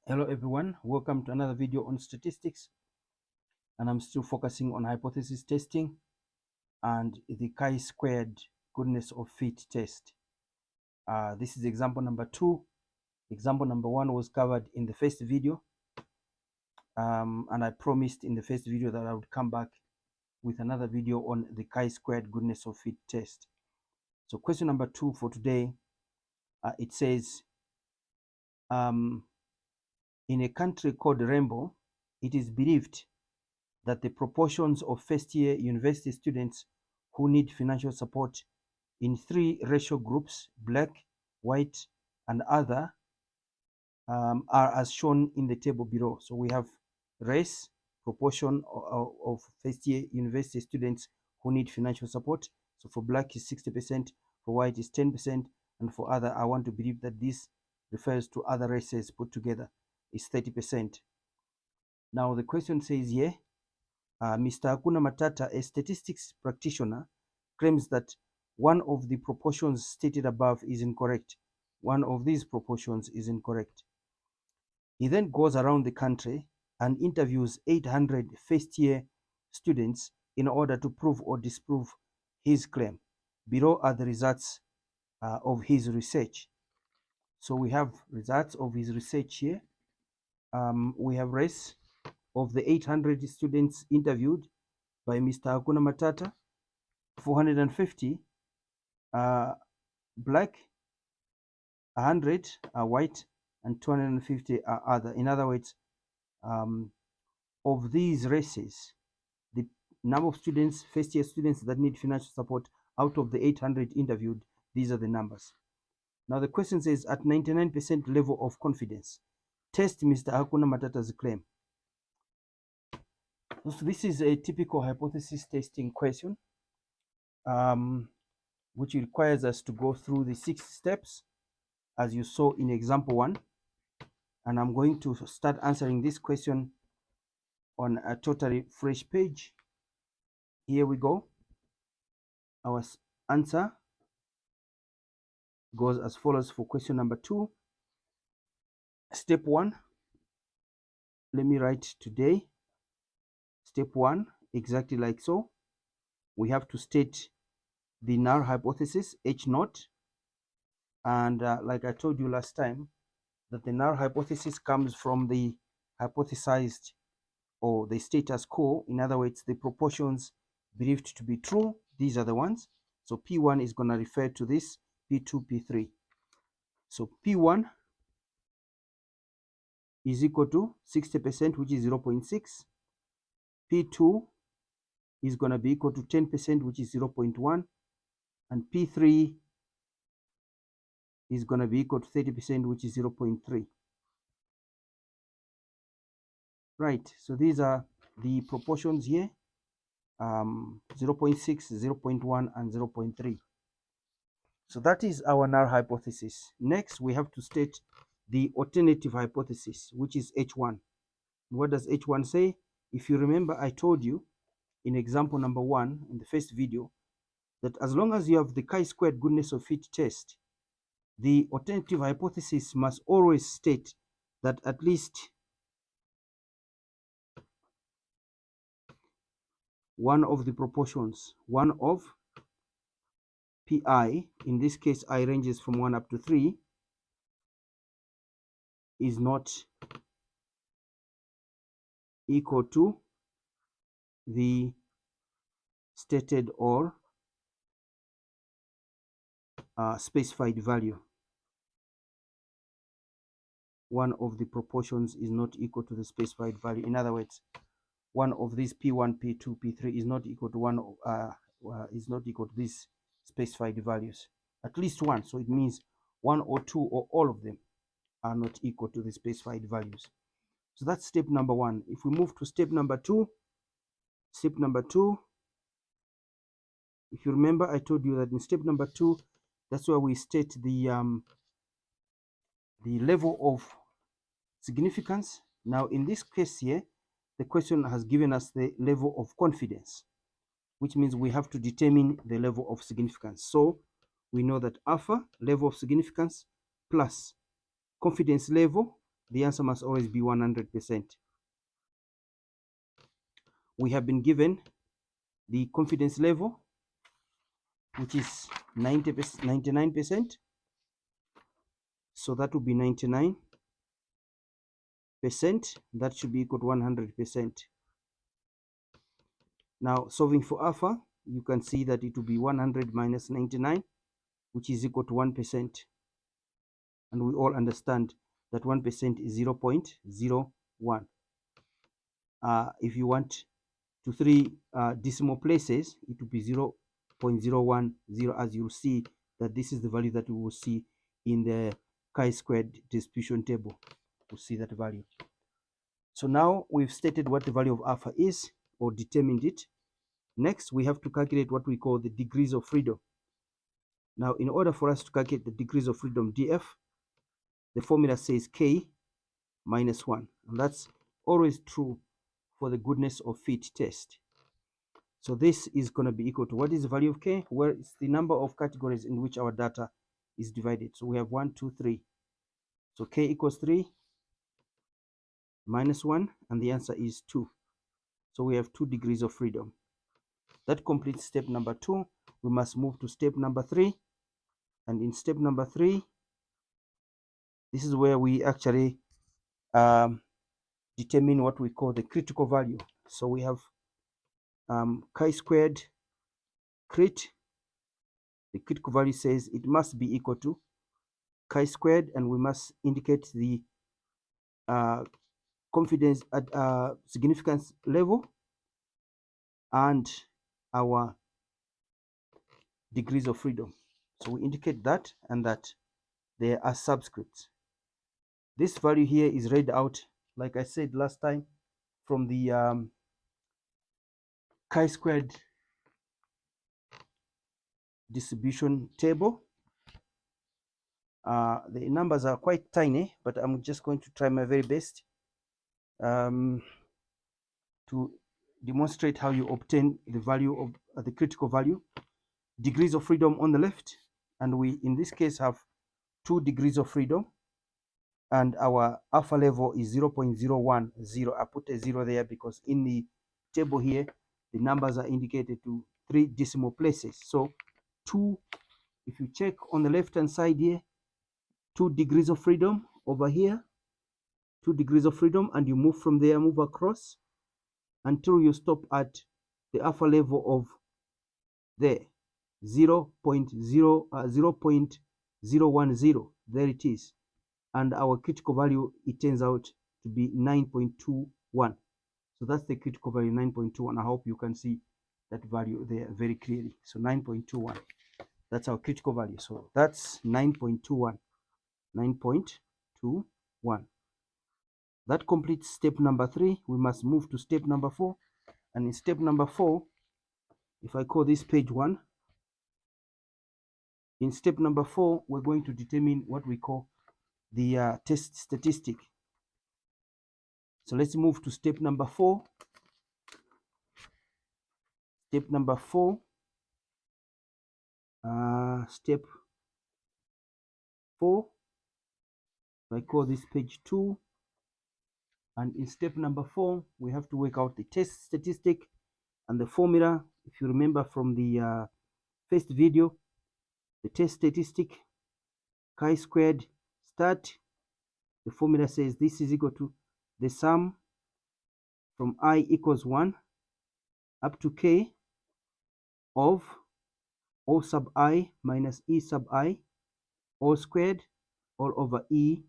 Hello everyone, welcome to another video on statistics, and I'm still focusing on hypothesis testing and the chi-squared goodness of fit test. This is example number 2. Example number 1 was covered in the first video, and I promised in the first video that I would come back with another video on the chi-squared goodness of fit test. So question number 2 for today, it says, in a country called Rainbow, it is believed that the proportions of first-year university students who need financial support in 3 racial groups, black, white, and other, are as shown in the table below. So we have race, proportion of first-year university students who need financial support. So for black is 60%, for white is 10%, and for other, I want to believe that this refers to other races put together, is 30%. Now the question says here, Mr. Hakuna Matata, a statistics practitioner, claims that one of the proportions stated above is incorrect. One of these proportions is incorrect. He then goes around the country and interviews 800 first-year students in order to prove or disprove his claim. Below are the results of his research. So we have results of his research here. We have race of the 800 students interviewed by Mr. Hakuna Matata. 450 are black, 100 are white, and 250 are other. In other words, of these races, the number of students, first-year students that need financial support out of the 800 interviewed, these are the numbers. Now the question says, at 99% level of confidence, test Mr. Hakuna Matata's claim. So this is a typical hypothesis testing question, which requires us to go through the 6 steps as you saw in example 1, and I'm going to start answering this question on a totally fresh page. Here we go. Our answer goes as follows for question number 2. Step 1, let me write today. Step 1, exactly like so. We have to state the null hypothesis, H naught, and like I told you last time, that the null hypothesis comes from the hypothesized or the status quo. In other words, the proportions believed to be true, these are the ones. So P1 is going to refer to this, P2, P3. So P1 is equal to 60%, which is 0.6. P2 is going to be equal to 10%, which is 0.1. And P3 is going to be equal to 30%, which is 0.3. Right, so these are the proportions here, 0.6, 0.1, and 0.3. So that is our null hypothesis. Next, we have to state the alternative hypothesis, which is H1. What does H1 say? If you remember, I told you in example number 1 in the first video that as long as you have the chi-squared goodness of fit test, the alternative hypothesis must always state that at least one of the proportions, one of Pi, in this case I ranges from 1 up to 3, is not equal to the stated or specified value. One of the proportions is not equal to the specified value. In other words, one of these P1, P2, P3 is not equal to one is not equal to these specified values. At least one. So it means 1 or 2 or all of them are not equal to the specified values. So that's step number 1. If we move to step number 2, if you remember, I told you that in step number 2, that's where we state the level of significance. Now in this case here, the question has given us the level of confidence, which means we have to determine the level of significance. So we know that alpha, level of significance, plus confidence level, the answer must always be 100%. We have been given the confidence level, which is 99%. So that would be 99%. That should be equal to 100%. Now, solving for alpha, you can see that it will be 100 minus 99, which is equal to 1%. And we all understand that 1% is 0.01. If you want to 3 decimal places, it will be 0.010, as you see that this is the value that we will see in the chi-squared distribution table. We'll see that value. So now we've stated what the value of alpha is, or determined it. Next, we have to calculate what we call the degrees of freedom. Now, in order for us to calculate the degrees of freedom, df, the formula says k minus 1. And that's always true for the goodness of fit test. So this is going to be equal to, what is the value of k? Well, it's the number of categories in which our data is divided. So we have 1, 2, 3. So k equals 3 minus 1, and the answer is 2. So we have 2 degrees of freedom. That completes step number 2. We must move to step number 3. And in step number 3, this is where we actually determine what we call the critical value. So we have chi-squared crit. The critical value says it must be equal to chi-squared, and we must indicate the confidence at significance level and our degrees of freedom. So we indicate that and that there are subscripts. This value here is read out, like I said last time, from the chi-squared distribution table. The numbers are quite tiny, but I'm just going to try my very best to demonstrate how you obtain the value of the critical value. Degrees of freedom on the left, and we in this case have 2 degrees of freedom, and our alpha level is 0.010. I put a 0 there because in the table here the numbers are indicated to 3 decimal places. So 2, if you check on the left hand side here, 2 degrees of freedom over here, 2 degrees of freedom, and you move from there, move across until you stop at the alpha level of there 0.010. There it is, and our critical value, it turns out to be 9.21. So that's the critical value, 9.21. I hope you can see that value there very clearly. So 9.21, that's our critical value. So that's 9.21. 9.21. That completes step number 3. We must move to step number 4. And in step number 4, if I call this page 1, in step number 4, we're going to determine what we call the test statistic. So let's move to step number 4. Step number 4. Step 4. I call this page 2. And in step number 4, we have to work out the test statistic and the formula. If you remember from the first video, the test statistic, chi-squared stat, the formula says this is equal to the sum from I equals 1 up to k of O sub I minus E sub I all squared all over E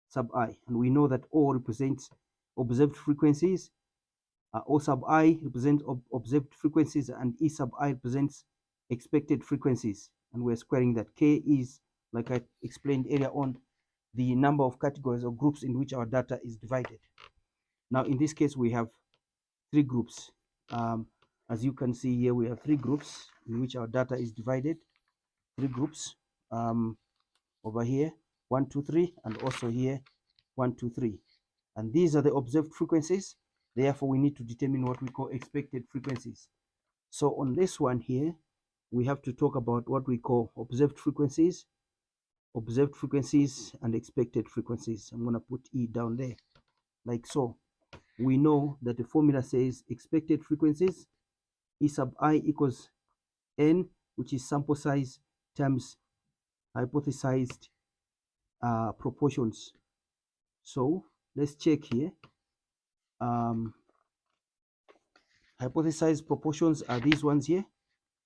sub I. And we know that O represents observed frequencies, O sub I represents observed frequencies, and E sub I represents expected frequencies. And we're squaring that. K is, like I explained earlier on, the number of categories or groups in which our data is divided. Now, in this case, we have 3 groups. As you can see here, we have 3 groups in which our data is divided. 3 groups over here, 1, 2, 3, and also here, 1, 2, 3. And these are the observed frequencies. Therefore, we need to determine what we call expected frequencies. So on this one here, we have to talk about what we call observed frequencies. observed frequencies and expected frequencies. I'm going to put E down there like so. We know that the formula says expected frequencies E sub I equals N, which is sample size times hypothesized proportions. So let's check here. Hypothesized proportions are these ones here,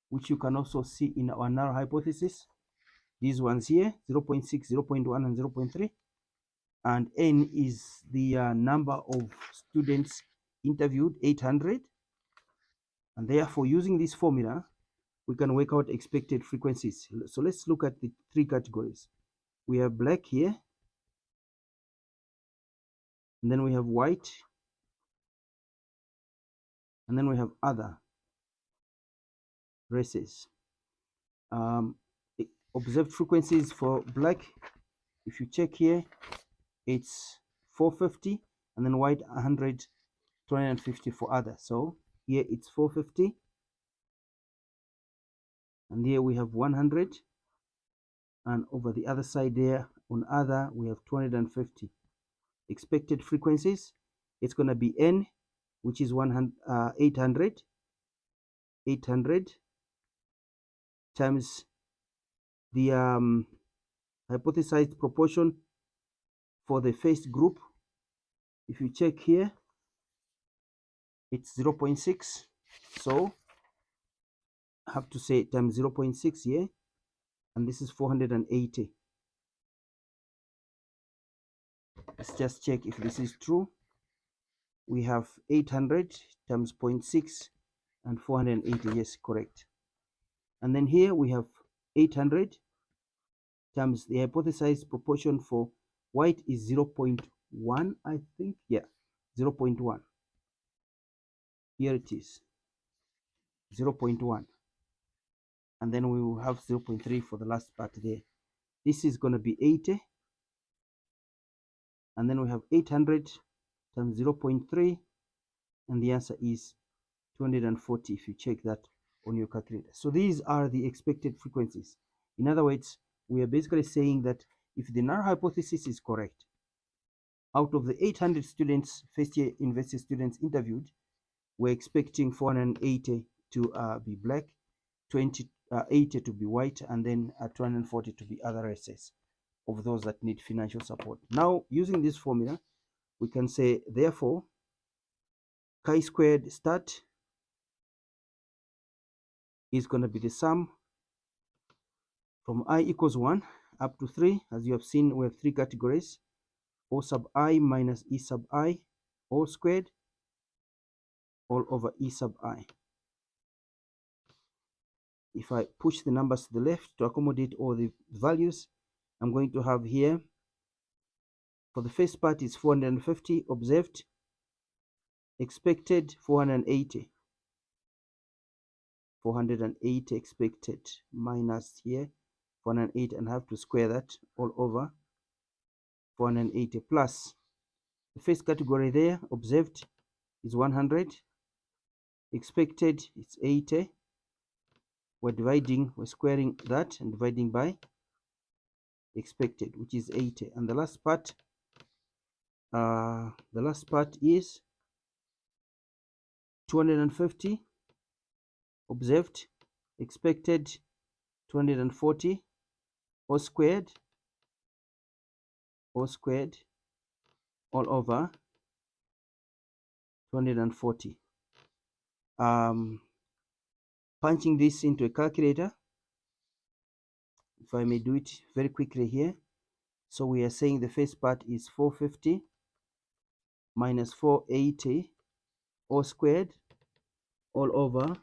which you can also see in our null hypothesis. These ones here, 0.6, 0.1, and 0.3. And N is the number of students interviewed, 800. And therefore, using this formula, we can work out expected frequencies. So let's look at the three categories. We have black here, and then we have white, and then we have other races. Observed frequencies for black, if you check here, it's 450, and then white 100, 250 for other. So here it's 450, and here we have 100, and over the other side there on other we have 250. Expected frequencies, it's going to be N, which is 800 times the hypothesized proportion for the first group. If you check here, it's 0.6, so I have to say times 0.6 here, and this is 480. Let's just check if this is true. We have 800 times 0.6 and 480. Yes, correct. And then here we have 800 times the hypothesized proportion for white is 0.1, I think. Yeah, 0.1. Here it is, 0.1. And then we will have 0.3 for the last part there. This is going to be 80. And then we have 800 times 0.3. And the answer is 240 if you check that on your calculator. So these are the expected frequencies. In other words, we are basically saying that if the null hypothesis is correct, out of the 800 students, first year university students interviewed, we're expecting 480 to be black, 80 to be white, and then 240 to be other races of those that need financial support. Now, using this formula, we can say, therefore, chi-squared stat is going to be the sum from I equals 1 up to 3. As you have seen, we have three categories: O sub I minus E sub I, all squared, all over E sub I. If I push the numbers to the left to accommodate all the values, I'm going to have here, for the first part is 450 observed, expected 480. 480 expected minus here 480, and have to square that all over 480 plus the first category there, observed, is 100, expected it's 80. We're squaring that and dividing by expected, which is 80. And the last part is 250 observed, expected 240, all squared all over 240. Punching this into a calculator, if I may do it very quickly here. So we are saying the first part is 450 minus 480 all squared all over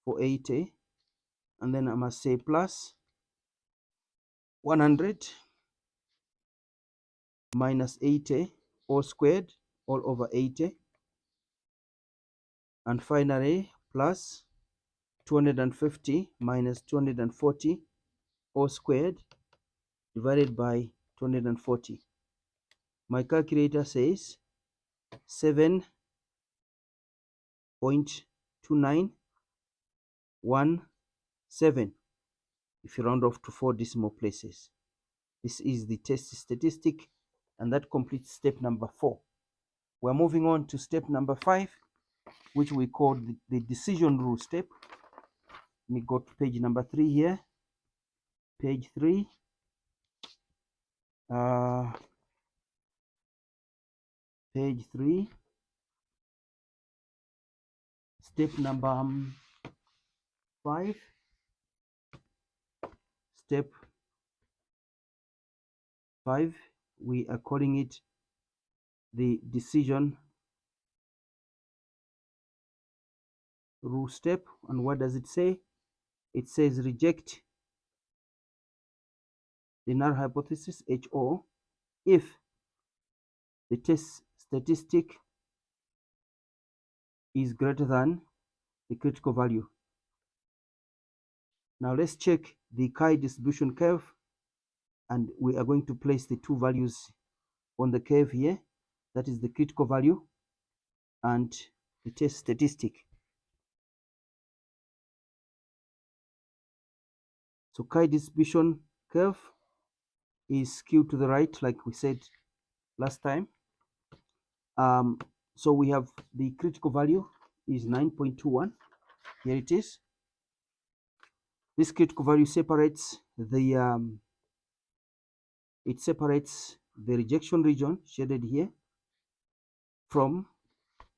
480, and then I must say plus 100 minus 80 all squared all over 80, and finally plus 250 minus 240 all squared divided by 240. My calculator says 7.2917 if you round off to 4 decimal places. This is the test statistic, and that completes step number 4. We're moving on to step number 5, which we call the decision rule step. Let me go to page number 3 here. Page 3. Page 3. Step number 5. Step 5. We are calling it the decision rule step. And what does it say? It says reject the null hypothesis HO if the test statistic is greater than the critical value. Now let's check the chi distribution curve, and we are going to place the two values on the curve here. That is the critical value and the test statistic. So chi distribution curve is skewed to the right, like we said last time. So we have the critical value is 9.21. Here it is. This critical value separates the rejection region shaded here from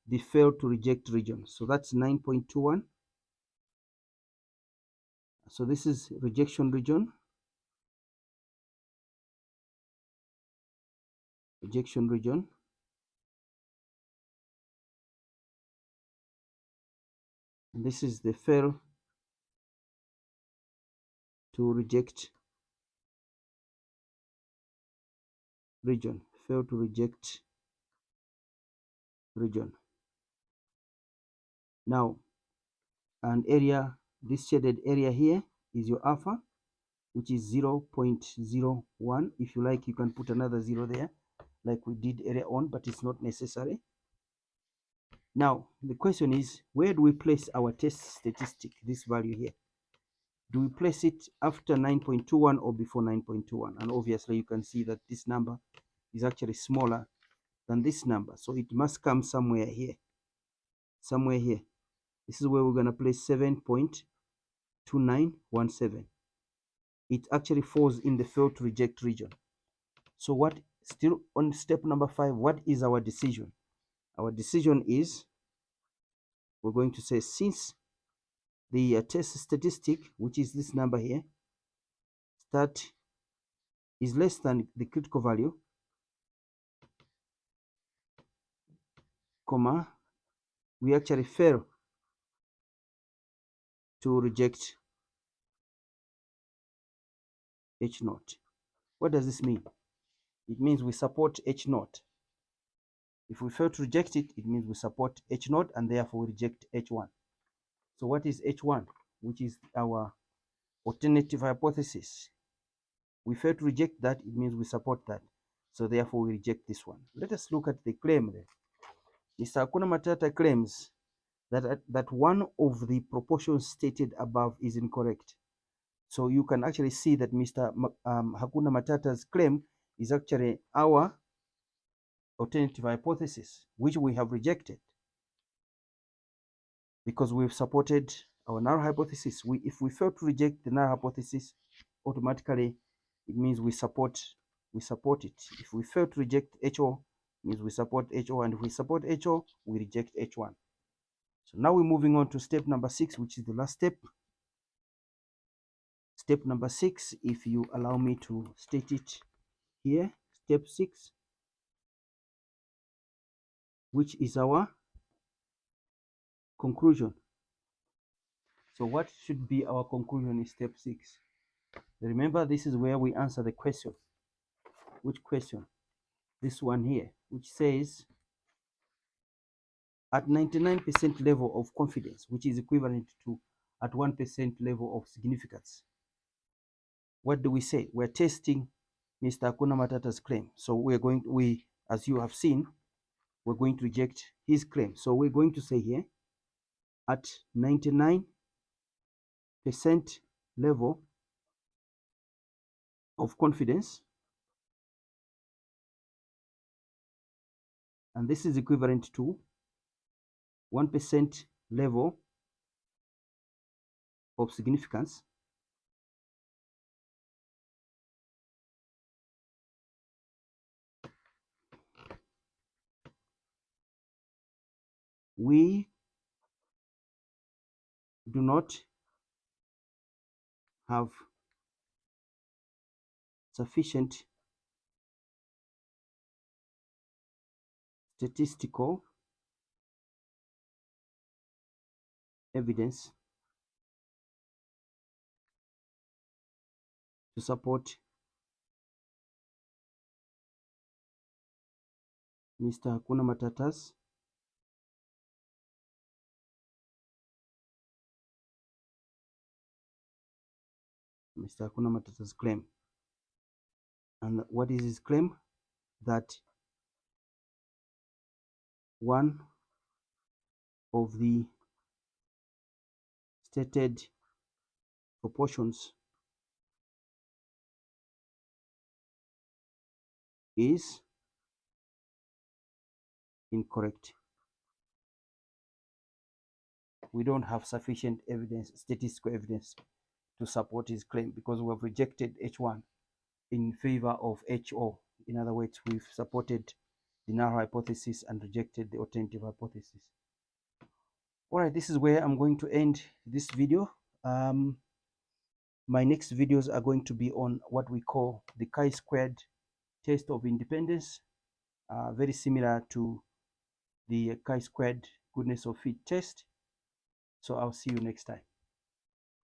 the fail to reject region. So that's 9.21. So this is rejection region. Rejection region. And this is the fail to reject region. Fail to reject region. Now, an area, this shaded area here is your alpha, which is 0.01. If you like, you can put another 0 there, like we did earlier on, but it's not necessary. Now, the question is, where do we place our test statistic, this value here? Do we place it after 9.21 or before 9.21? And obviously, you can see that this number is actually smaller than this number. So it must come somewhere here. Somewhere here. This is where we're going to place 7.2917. It actually falls in the fail to reject region. So what, still on step number 5, what is our decision? Our decision is, we're going to say, since the test statistic, which is this number here, that is less than the critical value, comma, we actually fail to reject H naught. What does this mean? It means we support H naught. If we fail to reject it, it means we support H naught, and therefore we reject H1. So what is H1, which is our alternative hypothesis? We fail to reject that, it means we support that. So therefore we reject this one. Let us look at the claim there. Mr. Hakuna Matata claims that one of the proportions stated above is incorrect. So you can actually see that Mr. Hakuna Matata's claim is actually our alternative hypothesis, which we have rejected because we've supported our null hypothesis. If we fail to reject the null hypothesis, automatically it means we support it. If we fail to reject HO, it means we support HO, and if we support HO, we reject H1. So now we're moving on to step number 6, which is the last step. Step number 6, if you allow me to state it here, step 6, which is our conclusion. So what should be our conclusion in step 6? Remember, this is where we answer the question. Which question? This one here, which says, at 99% level of confidence, which is equivalent to at 1% level of significance, what do we say? We're testing Mr. Hakuna Matata's claim. So as you have seen, we're going to reject his claim. So we're going to say here, at 99% level of confidence, and this is equivalent to 1% level of significance we do not have sufficient statistical evidence to support Mr. Hakuna Matata's claim. And what is his claim? That one of the stated proportions is incorrect. We don't have sufficient evidence, statistical evidence, to support his claim because we have rejected H1 in favor of HO. In other words, we've supported the null hypothesis and rejected the alternative hypothesis. All right, this is where I'm going to end this video. My next videos are going to be on what we call the chi-squared test of independence, very similar to the chi-squared goodness of fit test. So I'll see you next time.